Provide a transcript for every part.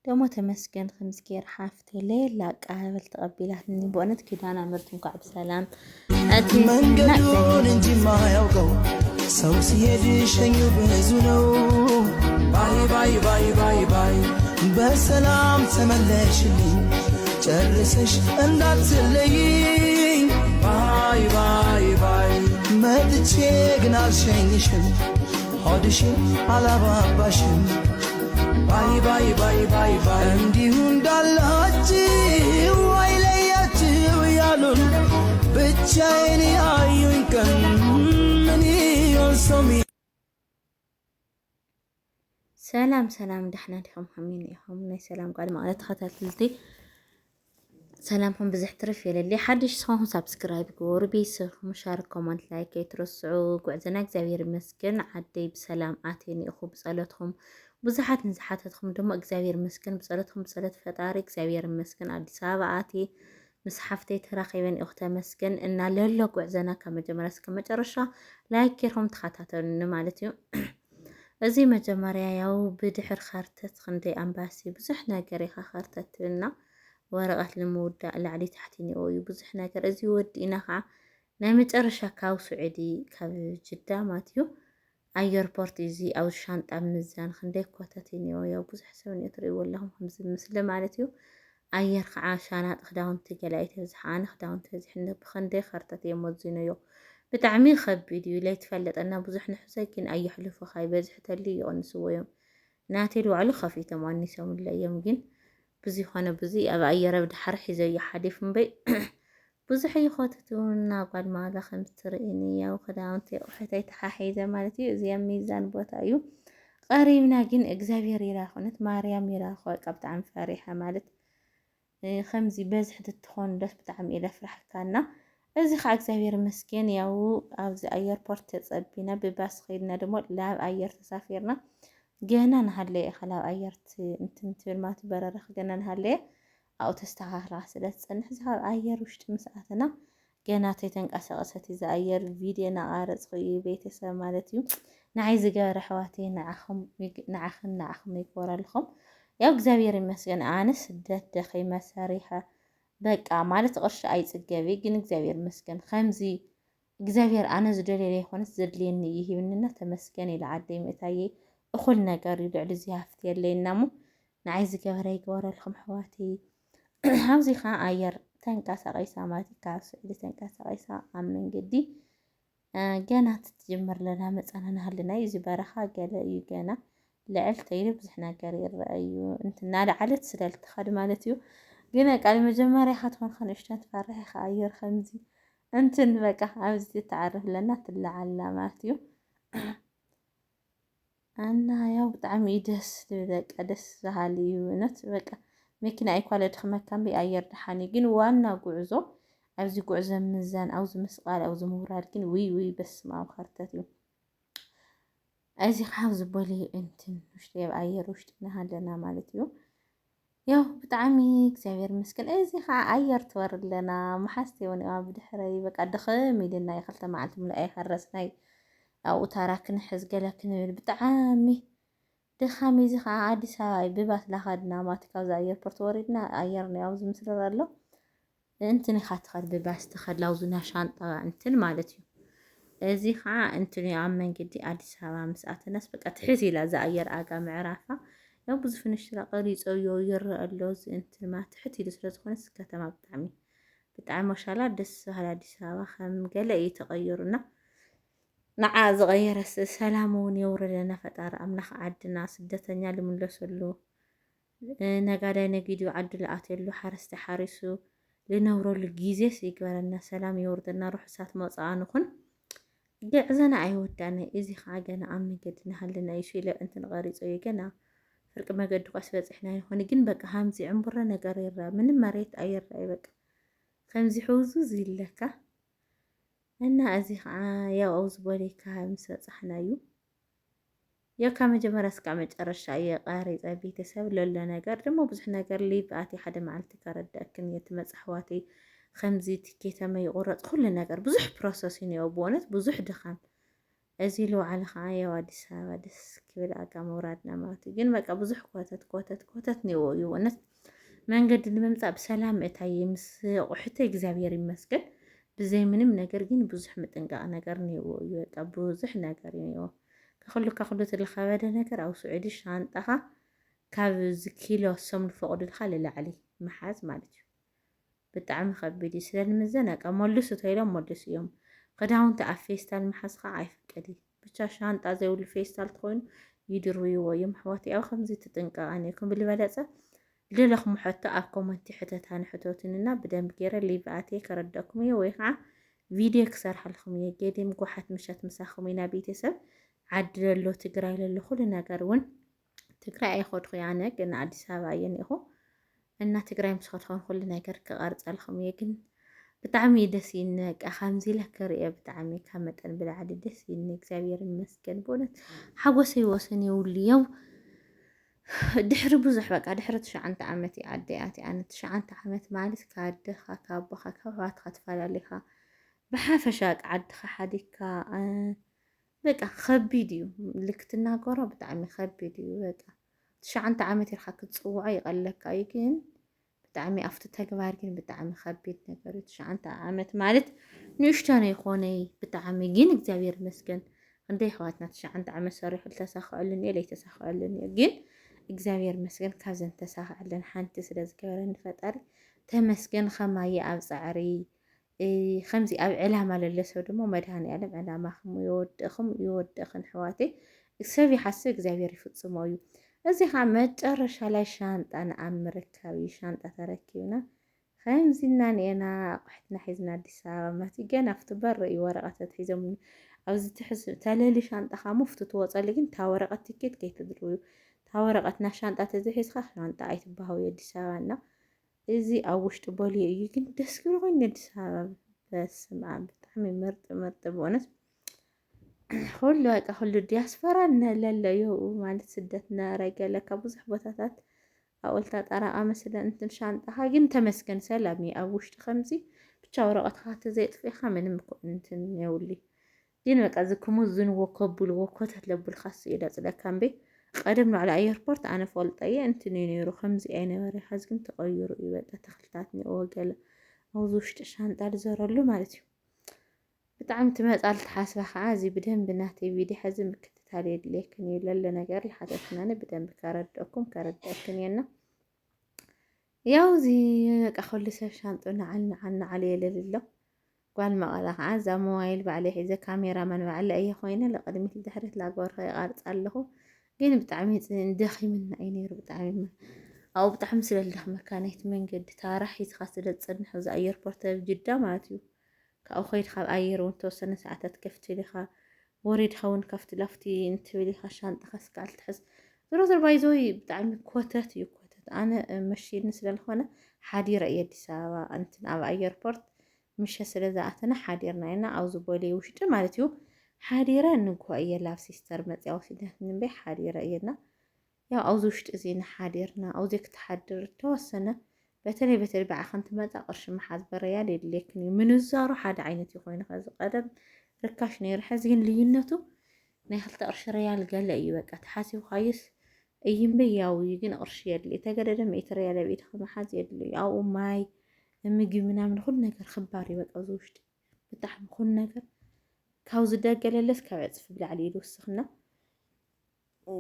ደሞ ተመስገን ከምዝ ገይር ሓፍተይ ሌላ ቃበል ተቐቢላትኒ በእውነት ኪዳና ምርቱን ኳዕ ብሰላም መንገዱን እንጂ ማያውቀው ሰው ሲሄድ ሸኙ ብዙ ነው። ባይ ባይ ባይ ባይ ባይ በሰላም ተመለሽልኝ ጨርሰሽ እንዳትለይኝ። ባይ ባይ ባይ መጥቼ ግን አልሸኝሽም ሆድሽን አላባባሽም። ባይ ባይ ባይ ባይ ባይ እንዲሁ እንዳላችሁ አይለያችሁ ያሉን ብቻዬን ያዩኝ ቀን ምን ይወሰሚ። ሰላም ሰላም ዳሕና ዲኹም ሐሚን ኢኹም ናይ ሰላም ቃል ማለት ተኸታተልቲ ሰላምኩም ብዙሕ ትርፍ የለሊ ሓድሽ ስኹም ሳብስክራይብ ግበሩ ቤተሰብኩም ሻር ኮመንት ላይክ ኣይትረስዑ። ጉዕዘና እግዚአብሔር ይመስገን ዓደይ ብሰላም ኣትየኒ ኢኹ ብጸሎትኩም ብዙሓት ንዝሓተትኩም ደሞ እግዚአብሔር ይመስገን ብጸሎትኩም ብጸሎት ፈጣሪ እግዚአብሔር ይመስገን አዲስ አበባ ኣትየ ምስ ሓፍተይ ተራኺበን ኢኹ ተመስገን እና ለሎ ጉዕዘና ከመጀመሪያ እስከ መጨረሻ ላይክ ጌርኩም ተኸታተሉኒ ማለት እዩ። እዚ መጀመሪያ ያው ብድሕር ካርተት ክንደይ ኣምባሲ ብዙሕ ነገር ኢኻ ካርተት ትብልና ወረቐት ንምውዳእ ላዕሊ ታሕቲ እኒኦ እዩ ብዙሕ ነገር እዚ ወዲእና ከዓ ናይ መጨረሻ ካብ ስዑዲ ካብ ጅዳ ማለት እዩ ኣየርፖርት እዚ ኣብ ሻንጣ ምዛን ክንደይ ኮተት እኒኦ ያው ብዙሕ ሰብ እኒኦ ትሪእዎ ኣለኹም ከምዚ ምስሊ ማለት እዩ። ኣየር ከዓ ሻናጥ ክዳውንቲ ገላኢተ ብዝሓ ኣነ ክዳውንቲ በዚሕኒ ብክንደይ ካርተት እየ መዚነዮ ብጣዕሚ ከቢድ እዩ ለይትፈለጠና ብዙሕ ንሕዘ ግን ኣየሕልፉ ኸይ በዝሕ ተሊ ይቕንስዎ እዮም ናተይ ባዕሉ ከፊቶም ኣኒሶምለ እዮም ግን ብዙ ኾነ ብዙ ኣብ ኣየር ብድሓር ሒዘዮ ሓዲፍ እምበይ ብዙሕ ይኾትቱና ጓል ማላ ከም ትርእኒ ያው ክዳውንቲ ኣቑሑተይ ተሓሒዘ ማለት እዩ። እዚ ኣብ ሚዛን ቦታ እዩ ቀሪብና ግን እግዚአብሔር ይራኽነት ማርያም ይራኽ በቃ ብጣዕሚ ፈሪሐ ማለት ከምዚ በዝሕ ትኾን ደስ ብጣዕሚ ኢለ ፍራሕካና። እዚ ከዓ እግዚአብሔር ይመስገን ያው ኣብዚ ኣየርፖርት ተጸቢና ብባስ ኸይድና ደሞ ላብ ኣየር ተሳፊርና ገና ንሃለየ خلاص ኣየርት እንትን ትብል ማለት በረረኽ ገና ንሃለየ ኣው ተስተኻኽላ ስለ ዝጸንሕ እዚ ካብ ኣየር ውሽጢ ምስኣተና ገና ተንቀሳቐሰት እዚ ኣየር ቪድዮ ናቐረጽ ቤተሰብ ማለት እዩ ንዓይ ዝገበረ ኣሕዋተይ ንዓኹም ይጎራልኹም ያው እግዚአብሔር ይመስገን ኣነ ስደት ደኸይ መሰሪሐ በቃ ማለት ቅርሺ ኣይጽገቢ ግን እግዚአብሔር ይመስገን ከምዚ እግዚአብሔር ኣነ ዝደለየ ይኾንስ ዘድልየኒ ይሂብንና ተመስገን ኢለ ዓደይ ምእታየ እኹል ነገር ይልዕል ዝያፍት የለይና ሞ ንዓይ ዝገበረ ይገበረልኩም ኣሕዋተይ። ኣብዚ ከዓ ኣየር ተንቀሳቒሳ ማለት ካብ ስዕሊ ተንቀሳቒሳ ኣብ መንገዲ ገና ትጅምር ለና መፀናና ሃልና እዚ በረኻ ገለ እዩ ገና ልዕል ተይሉ ብዙሕ ነገር ይረአዩ እንትና ላዓለት ስለል ትኸድ ማለት እዩ። ግን ቃል መጀመሪያ ክትኮን ንእሽተን ትፈርሕ ኢኻ ኣየር ከምዚ እንትን በቃ ኣብዚ ተዓርፍ ለና ትለዓላ ማለት እዩ እና ያው ብጣዕሚ ደስ በቃ ደስ በሃሊ እዩ እውነት በቃ መኪና ኣይኳለ ድኽመካም ኣየር ድሓኒ ግን ዋና ጉዕዞ ኣብዚ ጉዕዞ ምዛን ኣብዚ ምስቃል ኣብዚ ምውራድ ግን ውይ በስመ አብ ካርተት እዩ። እዚ ከዓ ዝበለ እንትን ውሽጢ ኣብ ኣየር ውሽጢ ናሃለና ማለት እዩ ያው ብጣዕሚ እግዚአብሔር ይመስገን። እዚ ከዓ ኣየር ትወርለና መሓስተ እውን ኣብ ድሕረይ በቃ ድኽም ኢልና የኽልተ መዓልቲ ሙሉእ ሓረስናይ ኣብኡ ታራ ክንሕዝ ገለ ክንብል ብጣዕሚ ድኻም እዚ ከዓ ኣዲስ ኣበባ ብባስ ላኸድና ማለት ካብዚ ኣየርፖርት ወሪድና ኣየር ነው ኣብዚ ምስሊ ኣሎ እንትን ኢኻ ትኸድ ብባስ ትኸድ ላውዝና ሻንጣ እንትን ማለት እዩ። እዚ ከዓ እንትን ኣብ መንገዲ ኣዲስ ኣበባ ምስኣተናስ በቃ ትሕዝ ኢላ እዛ ኣየር ኣጋ ምዕራፋ ያው ብዙ ፍንሽራ ቀሪፀዮ ይረአ ኣሎ እንትን ማለት ትሕት ኢሉ ስለዝኾነስ ከተማ ብጣዕሚ ማሻላ ደስ በሃሊ ኣዲስ ኣበባ ከም ገለ እዩ ተቐይሩና ንዓ ዝቐየረ ሰላም እውን የውርደና ፈጣሪ ኣምላኽ ዓድና ስደተኛ ልምለሰሉ ነጋዳይ ነጊዱ ዓዱ ልኣትየሉ ሓረስታይ ሓሪሱ ልነብረሉ ጊዜስ ይግበረና ሰላም የውርደና ርሑሳት መውፅኣ ንኹን ግዕዘና ኣይወዳነ። እዚ ከዓ ገና ኣብ መንገዲ ናሃለና እዩ ኢለ እንትን ቀሪፆ እዩ ገና ፍርቂ መገዲ ኳስ በፂሕና ይኾን ግን በቃ ከምዚ ዕንቡረ ነገር ይረአ ምንም መሬት ኣይረአይ በቃ ከምዚ ሕውዙዝ ይለካ እና እዚ ከዓ ያው ኣብዚ ቦሌካ ምስ በፃሕና እዩ ያው ካብ መጀመርያ እስካብ መጨረሻ የቃሪፀ ቤተሰብ ለሎ ነገር ደሞ ብዙሕ ነገር ሊብኣቲ ሓደ መዓልቲ ከረዳእክን የትመፅእ ኣሕዋተይ ከምዚ ትኬተመ ይቁረፅ ኩሉ ነገር ብዙሕ ፕሮሰስ እኒኦ ብእውነት ብዙሕ ድኻም እዚ ልውዓለ ከዓ ያው አዲስ አበባ ደስ ክብል አቃም ወራድና ማለት እዩ። ግን በቃ ብዙሕ ኮተት ነይዎ እዩ እውነት መንገዲ ንምምፃእ ብሰላም እታየ ምስ ቁሕተ እግዚአብሔር ይመስገን ብዘይ ምንም ነገር ግን ብዙሕ ምጥንቃቕ ነገር ነይዎ እዩ። በቃ ብዙሕ ነገር ነይዎ ከኩሉ ትልኸበደ ነገር ኣብ ስዑዲ ሻንጣኻ ካብ ኪሎ ሰሙን ፈቅዱልካ ልላዕሊ መሓዝ ማለት እዩ። ብጣዕሚ ከቢድ እዩ። ስለንምዘን መልሱ ተይሎም መልሱ እዮም። ክዳውንቲ ኣብ ፌስታል ምሓዝ ከዓ ኣይፍቀድን። ብቻ ሻንጣ ዘይብሉ ፌስታል ተኮይኑ ይድርብይዎ እዮም። ኣሕዋትይ ኣብ ከምዚ ትጥንቀቃ ነይርኩም ብልበለፀ ልለኹም ሕቶ ኣብ ኮመንቲ ሕተታ ንሕቶትንና ብደንብ ገይረ ሊቭኣቴ ከረደኩም እየ ወይ ከዓ ቪድዮ ክሰርሐልኩም እየ። ገዲም ጓሓት ምሸት ምሳኹም ኢና ቤተሰብ ዓዲ ዘሎ ትግራይ ዘሎ ኩሉ ነገር እውን ትግራይ ኣይኸድኩ ያነ ግን ኣዲስ ኣበባ እየ ኒኹ እና ትግራይ ምስ ከድኹን ኩሉ ነገር ክቐርፀልኩም እየ። ግን ብጣዕሚ ደስ ይልኒ በቃ ከምዚ ኢለ ክሪኦ ብጣዕሚ ካብ መጠን ብላዕሊ ደስ ይልኒ። እግዚአብሔር ይመስገን ብእውነት ሓጎሰይ ወሰን የብሉ ያው ድሕሪ ብዙሕ በቃ ድሕሪ 9 ዓመት ኣደያት ኣነ 9 ዓመት ማለት ካደኻ ካቦኻ ካብ ኣሕዋትካ ትፈላለኻ ብሓፈሻ ዓድኻ ሓዲግካ በቃ ከቢድ እዩ ልክትናገሮ ብጣዕሚ ከቢድ እዩ። በቃ 9 ዓመት ኢልካ ክትፅውዖ ይቀለካ እዩ ግን ብጣዕሚ ኣብቲ ተግባር ግን ብጣዕሚ ከቢድ ነገር እዩ። 9 ዓመት ማለት ንእሽቶ ነው ይኮነይ ብጣዕሚ ግን እግዚአብሔር ይመስገን ክንደይ ኣሕዋትና 9 ዓመት ሰሪሑ ተሳክዐሉን እየ ለይተሳክዐሉን እየ ግን እግዚአብሔር ይመስገን ካብዘን ተሳክዐለን ሓንቲ ስለ ዝገበረኒ ፈጣሪ ተመስገን። ከማየ ኣብ ፃዕሪ ከምዚ ኣብ ዕላማ ለለ ሰብ ድማ መድሃኒዓለም ዕላማኹም ይወድእኽን ኣሕዋተይ ሰብ ይሓስብ እግዚአብሔር ይፍፅሞ እዩ። እዚ ከዓ መጨረሻ ላይ ሻንጣ ንኣብ ምርካብ እዩ። ሻንጣ ተረኪብና ከምዚና ኒአና ኣቑሕትና ሒዝና ኣዲስ ኣበባ ማለት ገና ኣብቲ በር እዩ ወረቐታት ሒዞም ኣብዚ ትሕዝ ተለሊ ሻንጣኻ ሙፍቲ ትወፀሊ ግን ታ ወረቐት ቲኬት ከይትድርብዩ ታ ወረቐትና ሻንጣ ተዘይሒዝካ ሻንጣ ኣይትባሃው ኣዲስ ኣበባ እና እዚ ኣብ ውሽጢ ቦልዮ እዩ ግን ደስ ክብል ኮይኑ ኣዲስ ኣበባ በስመ ኣብ ብጣዕሚ ምርጥ ብእውነት ኩሉ በቃ ኩሉ ዲያስፖራ ለለዩ ማለት ስደት እናረገለ ካብ ብዙሕ ቦታታት ኣቁልታ ጠራቐመ ስለ እንትን ሻንጣኻ ግን ተመስገን ሰላም እዩ ኣብ ውሽጢ ከምዚ ብቻ ወረቐትካ ተዘይጥፊእካ ምንም እንትን የውሊ ግን በቃ ዝክሙዝ ዝንዎ ከብልዎ ኮተት ለብልካስ ኢዳ ፅለካ እምበ ቀደም ናዕሊ ኣየርፖርት ኣነ ፈልጠየ እንትን እዩ ነይሩ ከምዚ ኣይነበረ ሓዚ ግን ተቐይሩ እዩ በቃ ተኽልታት ኒኦ ገለ ኣብዚ ውሽጢ ሻንጣ ዝዘረሉ ማለት እዩ። ብጣዕሚ ትመፃል ትሓስባ ከዓ እዚ ብደንብ ናተይ ቪድዮ ሕዚ ምክትታል የድልየክን እዩ ለለ ነገር ዝሓተትናኒ ብደንብ ከረድአክን እየና ያው እዚ በቃ ኩሉ ሰብ ሻንጡ ንዓል የለልሎ ጓል መቐለ ከዓ እዛ ሞባይል ባዕለይ ሒዘ ካሜራማን ባዕለ እየ ኮይነ ለቅድሚት ድሕሪት ላገበርኸ ይቃርፅ ኣለኹ ግን ብጣዕሚ ደኺምና እዩ ነይሩ ብጣዕሚ ኣብኡ ብጣዕሚ ስለ ዝደኽመካ ናይቲ መንገዲ ታራ ሒዝካ ስለ ዝፀንሕ እዚ ኣየርፖርት ኣብ ጅዳ ማለት እዩ ካብኡ ከይድካ ኣብ ኣየር እውን ተወሰነ ሰዓታት ከፍትል ኢኻ ወሪድካ እውን ካብቲ ላፍቲ እንትብል ኢኻ ሻንጣኻ ስካዕ ትሕዝ ዝሮ ባይዞይ ብጣዕሚ ኮተት እዩ ኮተት ኣነ መሽኒ ስለዝኾነ ሓዲረ እየ ኣዲስ ኣበባ እንትን ኣብ ኣየርፖርት ምሸት ስለ ዝኣተና ሓዲርና ኢና ኣብዚ ቦሌ ውሽጢ ማለት እዩ ሓዲረ ንግሆ እየ ላብ ሲስተር መፅያ ወሲዳት ንበይ ሓዲረ እየና ያው ኣብዚ ውሽጢ እዚ ሓዲርና ኣብዚ ክትሓድር ተወሰነ በተለይ ባዕኸ እንትመፃ ቅርሺ መሓዝ በረያል የድልየክን እዩ ምንዛሩ ሓደ ዓይነት ይኮይኑ ከዚ ቀደም ርካሽ ነይሩ ሕዚ ግን ልዩነቱ ናይ 2 ቅርሺ ሪያል ገለ እዩ በቃ ተሓሲብካዮስ እይምበይ ያው እዩ ግን ቅርሺ የድልይ ተገደደ 100 ሪያል ኣብ ኢድካ መሓዝ የድልዩ ኣብኡ ማይ ምግቢ ምናምን ኩሉ ነገር ክባር እዩ በቃ ኣብዚ ውሽጢ ብጣዕሚ ኩሉ ነገር ካብ ዝደገለለስ ካብ ዕፅፊ ብላዕሊ ኢሉ ወስኽና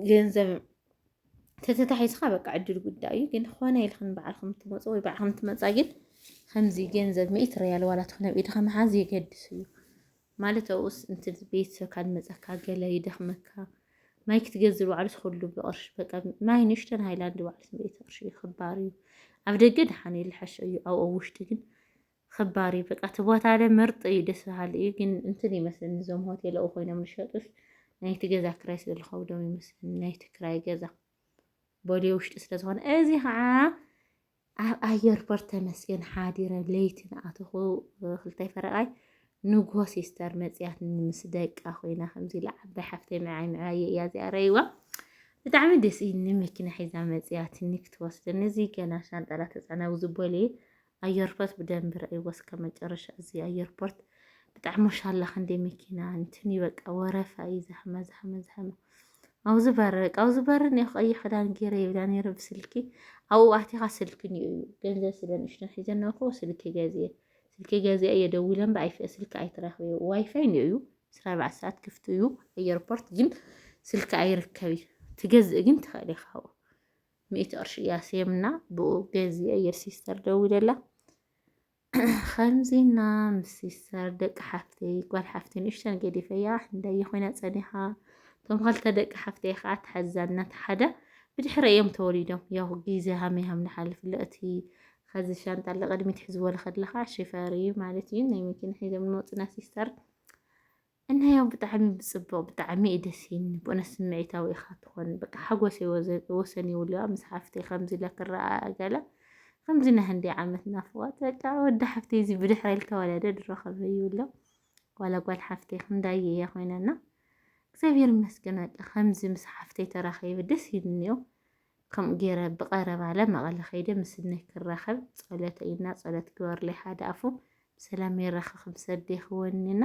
ገንዘብ ተተታሒዝካ በቃ ዕድል ጉዳይ እዩ ግን ኾነ ኢልክን በዓልኩም ትመፁ ወይ በዓልኩም ትመፃ ግን ከምዚ ገንዘብ 100 ሪያል ዋላ ትኾነ ኢድካ መሓዝ የገድስ እዩ ማለት ኣብኡስ እንትን ቤተሰብካ ንመፀካ ገለ ይደኽመካ ማይ ክትገዝእ ባዕሉስ ኩሉ ብቅርሺ በቃ ማይ ንእሽተን ሃይላንድ ባዕሉስ 100 ቅርሺ ክባር እዩ ኣብ ደገ ድሓን ይልሓሽ እዩ ኣብኡ ውሽጢ ግን ክባር እዩ በቃ እቲ ቦታ ለ ምርጥ እዩ ደስ በሃሊ እዩ ግን እንትን ይመስለኒ እዞም ሆቴል ኣብኡ ኮይኖም ዝሸጡስ ናይቲ ገዛ ክራይ ስለዝከብዶም ይመስለኒ ናይቲ ክራይ ገዛ ቦሌ ውሽጢ ስለዝኾነ እዚ ከዓ ኣብ ኣየርፖርት ተመስገን ሓዲረ ለይቲ ንኣተኹ 2 ፈረቓይ ንግሆ ሲስተር መፅያት ምስ ደቃ ኮይና ከምዚ ኢላ ዓባይ ሓፍተይ ምዕባየ እያ እዚኣ ረይዋ ብጣዕሚ ደስ ኢልኒ መኪና ሒዛ መፅያት ክትወስደኒ እዚ ገና ሻንጣላ ተፃና ኣብዚ ቦሌ ኣየርፖርት ብደንብ ረእይዎ እስከ መጨረሻ እዚ ኣየርፖርት ብጣዕሚ ማሻአላ ክንደይ መኪና እንትኒ በቃ ወረፋ እዩ ዝሕመ ኣብኡ ዝበር እኒኦ ቀይሕ ክዳን ገይረ ይብላ ነይረ ብስልኪ ኣብኡ ኣቲኻ ስልኪ እኒኦ እዩ ገንዘብ ስለ ንእሽተን ሒዘን ነኹ ስልኪ ገዚአ የደውለ እምበር ኣይፍአ ስልኪ ኣይትረኽበ ዋይፋይ እኒኦ እዩ 24 ሰዓት ክፍቲ እዩ ኤርፖርት ግን ስልኪ ኣይርከብ እዩ ትገዝእ ግን ትኽእል ኢኻ ኣብኡ 100 ቅርሺ እያ ስየምና ብኡ ገዚአ የሲስተር ደውለላ ከምዚና ምስ ሲስተር ደቂ ሓፍተይ ጓል ሓፍተይ ንእሽተን ገዲፈያ እንዳየ ኮይና ፀኒሓ እቶም ክልተ ደቂ ሓፍተይ ከዓ ተሓዛና ሓደ ብድሕሪ እዮም ተወሊዶም ያው ግዜ ሃመይ ንሓልፍ ለእቲ ከዚ ሻንጣ ለቀድሚት ሒዝዎ ከለካ ሽፈር እዩ ማለት እዩ ናይ መኪና ሒዞም ንወፅና ሲስተር እና ያው ብጣዕሚ ብፅቡቅ ብጣዕሚ ደስ ይብልኒ ብእውነት ስምዒታዊ ኢኻ ትኾን በቃ ሓጎሰይ ወሰን ይውልዋ ምስ ሓፍተይ ከምዚ ኢላ ክረኣገለ ከምዚ ናህንዲ ዓመት ናፍቆት በቃ ወዲ ሓፍተይ እዚ ብድሕሪ ዝተወለደ ድረኸበ ይብሎ ዋላ ጓል ሓፍተይ ክንዳየ እያ ኮይናና እግዚአብሔር ይመስገን በቃ ከምዚ ምስ ሓፍተይ ተራኺበ ደስ ይብልኒዮ ከምኡ ገይረ ብቐረባ መቐለ ከይደ ምስ እነይ ክራኸብ ፀሎት ኢና ፀሎት ግበርለይ ሓደ ኣፉ ብሰላም ይራኸብ ሰደ ይኽወኒና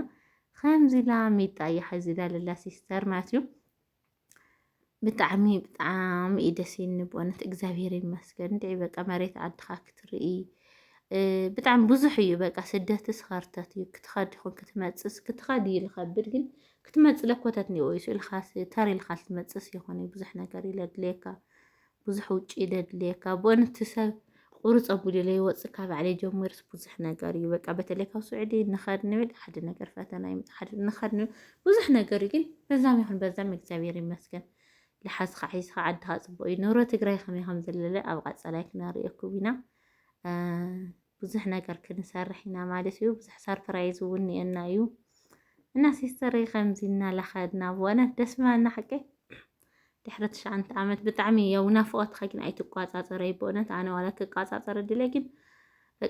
ከምዚ ኢላ ሚጣ እያ ሓዚላ ለላ ሲስተር ማለት እዩ ብጣዕሚ ደስ ይብልኒ ብእውነት እግዚአብሔር ይመስገን እንድዒ በቃ መሬት ዓድኻ ክትርኢ ብጣዕሚ ብዙሕ እዩ በቃ ስደትስ ኸርተት እዩ ክትኸድ ይኹን ክትመፅስ ክትኸድ እዩ ዝኸብድ ግን ክትመፅእ ለኮታት እኒኦ እዩ ኢልካ ተሪልካ ትመፅስ ይኾነ ብዙሕ ነገር ይለድልየካ ብዙሕ ውጭ ይደድልየካ ብእውነት ሰብ ቁሩፅ ኣቡሊለ ይወፅእ ካብ ባዕለይ ጀሚሩስ ብዙሕ ነገር እዩ በቃ በተለይ ካብ ስዑዲ ንኸድ ንብል ሓደ ነገር ፈተና ይምፅ ሓደ ንኸድ ንብል ብዙሕ ነገር እዩ ግን በዛም ይኹን በዛም እግዚአብሔር ይመስገን لحظ خعيس خعد هذا بقول نورة تجري خمي هم زللة أو قد صلاك نار يكوبينا بزحنا كركن سرحنا ما دسيو بزح صار فرايز وني النايو الناس يستري خمزينا لخدنا وانا تسمعنا حكي تحرتش عن تعمد بتعمي يونا فوقت خاكن أي تقاطع صريب وانا أنا ولا تقاطع صرد لكن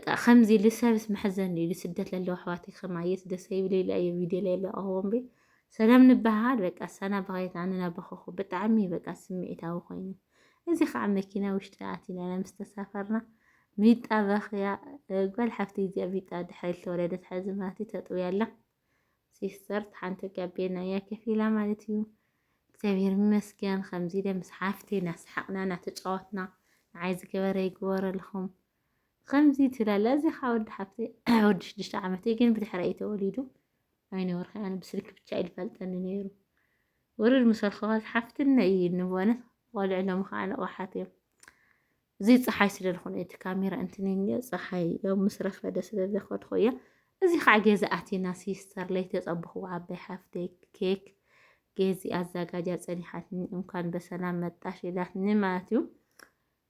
خمزي لسه بس محزنني لسدت للوحواتي خمايس دسيب لي لأي فيديو ليلة أهون بي سلام نبهار بقى السنة بغيت عننا بخوخو بتعمي بقى سمعتها وخويني إزي خا مكينة واشتعتي لنا مستسافرنا ميت أبخ يا قال حفتي دي بيتا دحيلت ولادت حزماتي تطوي الله سيستر حانت قابينا يا كفيلة مالتيو كتابير مسكين خمزي ده مسحافتي ناس حقنا نتجاوتنا عايز كبري قوار لهم خمزي تلا لازي خاود حفتي عودش دشت عمتي جن بدحرقيته وليدو عيني ورخي أنا بسلك بتشايل فلتني نيرو ورد مسلخات حفتنا نبوانا قال علم خانا وحاتيم زي صحاي سيدل خونيت كاميرا انتنين صحاي يوم مصرف هذا سيدل خود خويا زي خا جزاتي ناس يستر ليت يصبحوا عبي حفتي كيك جيزي أزاجا صنيحاتني إمكان بسلام متاش إلات نماتيو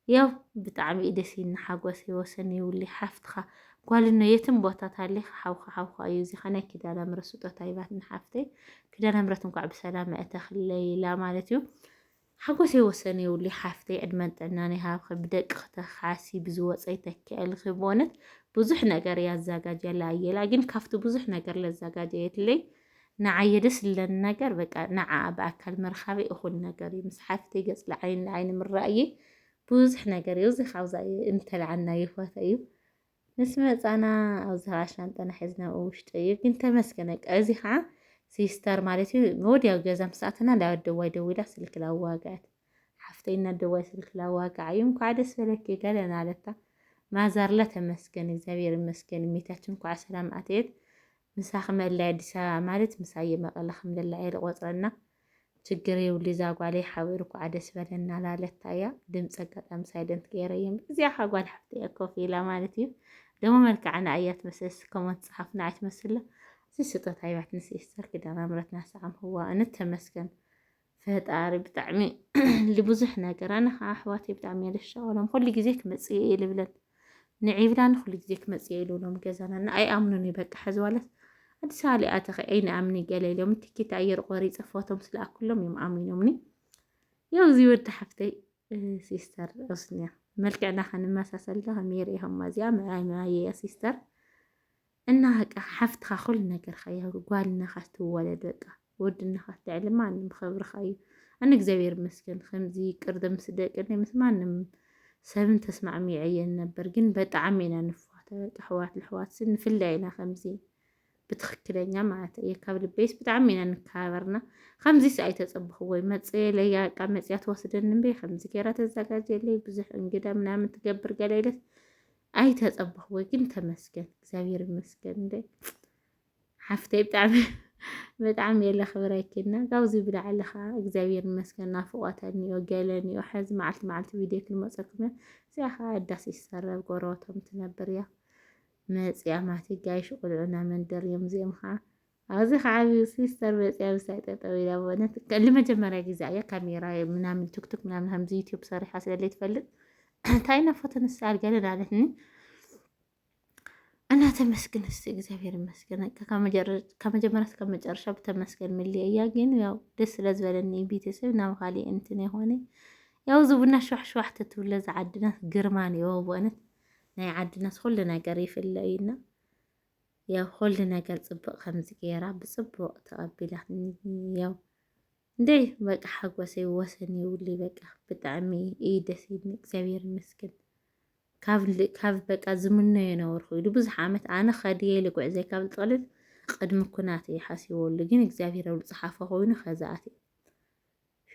يو بتعمي إدسين حاجوسي وسني واللي حفتخا قال إنه يتم بوتات هاللي حوخا يوزي خنا كده لمرة سوطة طيبات من حفتي كده لمرة تنقع بسلامة أتخلي لا مالتيو حاجوسي وسني واللي حفتي أدمنت أناني هاخ بدك خاسي بزوات سيتك الخبونت بزح نجار يا الزجاجة لا لكن كفتو بزح نجار للزجاجة اللي نعيدس للنجار بقى نع بأكل مرخبي أخذ نجاري مسحفتي جس لعين من رأيي بوزح نجار يوزي خوزي انت لعنا يفوتيو نسمع أنا أو عشان أنا حزنا وشتي كنت مسكنك أزيها سيستر مالتي مودي أو جزم ساعتنا لا دوي لا سلك الأواقات حفتينا الدواء سلك الأواقع يوم قاعدة سلك قال أنا علتا ما زار لا تمسكني زبير مسكني ميتاتشنكو على سلام أتيت مساخم اللي عدي ساعة مالت مسايا ما الله خمد الله عيل وطرنا تجري واللي زاقوا عليه حاوركو عدس بدنا لا لتايا دم سقط أم سايدنت كيريم زي حاجة الحفتي كوفي لا مالتي دم ملك عنا آيات مسس كمان صحفنا عيت مسلة زي ستة عيبات نسيستر كده نمرت ناس عم هو أنا تمسكن فهد عارب تعمي اللي بزحنا قرانا أحواتي بتعمي للشغل كل جزيك مسيء لبلد نعيب لان كل جزيك مسيء لهم جزانا أي أمنني بك حزوالس سالي أتخي أين أمني قال لي يوم تكي تعير قوري صفوتهم سلا كلهم يوم أمني يوزي ورد حفتي سيستر أصنع ملك أنا خان ما سأسلها ميري هم زيا معي يا سيستر إنها حفت خل نجر خيها قالنا خستو ولد بقى ودنا خست علم ما مخبر خي أنا زبير مسكين خمزي كردم صدق إني مسمعنا سبن تسمع ميعين برجن بتعمينا نفوات الحوات سن في الليلة خمزي ብትክክለኛ ማለት እየ ካብ ልበይስ ብጣዕሚ ኢና ንከባበርና ከምዚስ ኣይተፀብኽዎይ መፅየ ለያ ቃ መፅያ ትወስደኒ እምበ ከምዚ ገይራ ተዘጋጀለይ ብዙሕ እንግዳ ምናምን ትገብር ገለ ኢለት ኣይተፀብኽዎይ ግን ተመስገን እግዚአብሔር ይመስገን እንደ ሓፍተይ በጣም የለ ክብረኪና ካብዚ ብላዕሊ ከዓ እግዚአብሔር ይመስገን ናፍቆተኒዮ ገለኒዮ ሕዚ መዓልቲ ቪድዮ ክንመፀኩም እዚኣ ከዓ ኣዳስ ይሰረብ ጎረቤቶም ትነብር እያ መፅያ ማቲ ጋይሽ ቆልዑና መንደር እዮም እዚኦም ከዓ ኣብዚ ከዓ ሲስተር መፅያ ምሳይ ጠጠው ኢላ በነት ለመጀመሪያ ጊዜ እያ ካሜራ ምናምን ቲክቶክ ምናምን ከምዚ ዩቲዩብ ሰሪሓ ስለለይ ትፈልጥ ታይና ፎቶ ንስኣል ገለን አለትኒ እና ተመስገን እስቲ እግዚአብሔር ይመስገን ከመጀመሪያ እስከ መጨረሻ በተመስገን ምልየ እያ ግን ያው ደስ ስለዝበለኒ ቤተሰብ ናብ ካሊእ እንትን የሆነ ያው ዝቡና ሸዋሕሸዋሕ ትትብለ ዝዓድና ግርማን ይዎ በነት ናይ ዓድናስ ኩሉ ነገር ይፍለዩና ያው ኩሉ ነገር ፅቡቅ ከምዚ ገይራ ብፅቡቅ ተቐቢላት ያው እንደይ በቃ ሓጎሰይ ወሰን ይውል በቃ ብጣዕሚ እዩ ደስ ይብልኒ እግዚአብሔር ይመስገን ካብ በቃ ዝምነዮ የነበርኩ ኢሉ ብዙሕ ዓመት ኣነ ከድየ ልጉዕዘይ ካብ ዝጠቕልል ቅድሚ ኩናት እየ ሓሲበሉ ግን እግዚአብሔር ኣብ ዝፀሓፎ ኮይኑ ከዛኣት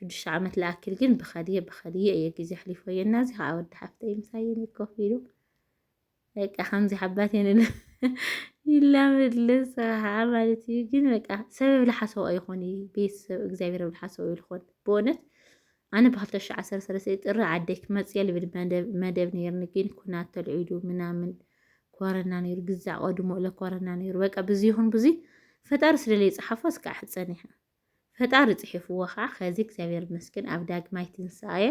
6 ዓመት ለኣክል ግን ብኸድየ እየ ግዜ ሕሊፎየ እና እዚ ከዓ ወዲ ሓፍተይ ምሳየን ኮፍ ኢሉ በቃ ከምዚ ሓባቴን ይላምድልስ ማለት እዩ ግን በቃ ሰበብ ዝሓሰቦ ይኹን ቤተሰብ እግዚአብሔር ኣብ ዝሓሰቦ ይልኮን ብእውነት ኣነ ብ2013 ጥሪ ዓደይ ክመፅየ ልብል መደብ ነይርኒ ግን ኩናት ተልዒሉ ምናምን ኮረና ነይሩ ግዛዕ ቀድሞ ለኮረና ነይሩ በቃ ብዙ ይኹን ብዙ ፈጣሪ ስለለይ ፀሓፎ እስካዕ ሕፀን ኢኻ ፈጣሪ ፅሒፍዎ ከዓ ከዚ እግዚአብሔር ይመስገን ኣብ ዳግማይ ትንሳኤ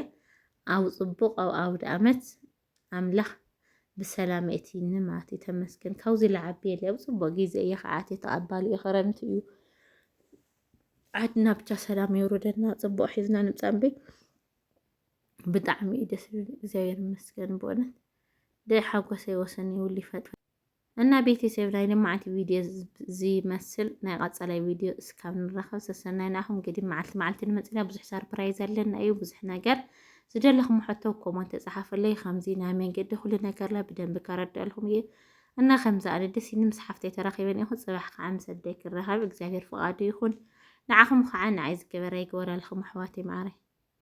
ኣብ ፅቡቅ ኣብ ኣውደ ዓመት ኣምላኽ ብሰላም እቲኒ ማለት ተመስገን ካብዚ ለዓቢ የለ ኣብ ፅቡቅ ግዜ እየ ከዓት ተቐባሊ እየ ክረምቲ እዩ ዓድና ብቻ ሰላም የውርደና ፅቡቅ ሒዝና ንምፃእ እምበይ ብጣዕሚ እዩ ደስ ዝብል እግዚአብሔር ይመስገን ብእውነት ደይ ሓጎሰይ ወሰን ይውል ይፈጥር እና ቤተሰብ ናይ ልምዓት ቪድዮ ዝመስል ናይ ቀፃላይ ቪድዮ እስካብ ንራኸብ ሰሰናይ ናኹም እንግዲህ መዓልቲ ንመፅና ብዙሕ ሰርፕራይዝ ኣለና እዩ ብዙሕ ነገር ዝደለኹም ሕቶ ኮመንት ተጻሓፈለይ ከምዚ ናይ መንገዲ ኩሉ ነገርላ ብደንብ ከረዳልኩም እየ እና ከምዚ ኣነ ደስ ይብኒ ምስ ሓፍተይ ተራኺበን ይኹን ፅባሕ ከዓ ምስ ኣደይ ክራኸብ እግዚአብሔር ፍቃዱ ይኹን ንዓኹም ከዓ ንዓይ ዝገበረ ይግበረልኩም ኣሕዋተይ ማዕረይ